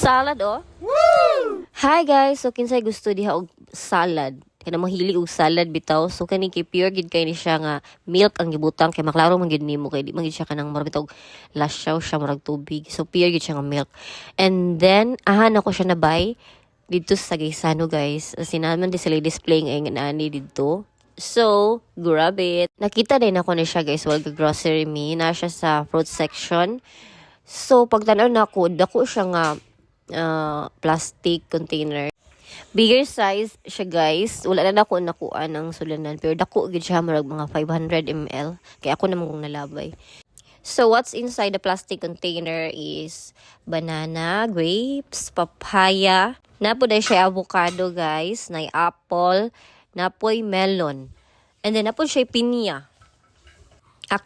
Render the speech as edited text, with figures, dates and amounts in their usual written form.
salad, oh. Woo! Hi guys, so kinsay gusto diha og salad. Kana mahili og salad bitaw. So kani kay pure gid kay ni siya nga milk ang gibutang kay maklaro man gid nimo kay di man gid siya kanang murag bitaw lasyaw siya murag tubig. So pure gid siya nga milk. And then ahan ako siya nabay dito sa Gaisano guys. Sinaman di sila displaying ay ani dito. So, grab it. Nakita din ako na siya guys while grocery me. Na siya sa fruit section. So, pagtanaw na ako, dako siya nga plastic container. Bigger size siya guys. Wala na ako nakuha ng sulanan. Pero dako gid siya marag mga 500 ml. Kaya ako naman kong nalabay. So, what's inside the plastic container is banana, grapes, papaya. Napo dahil siya avocado guys. Na apple. Napoy melon. And then napo siya pinya.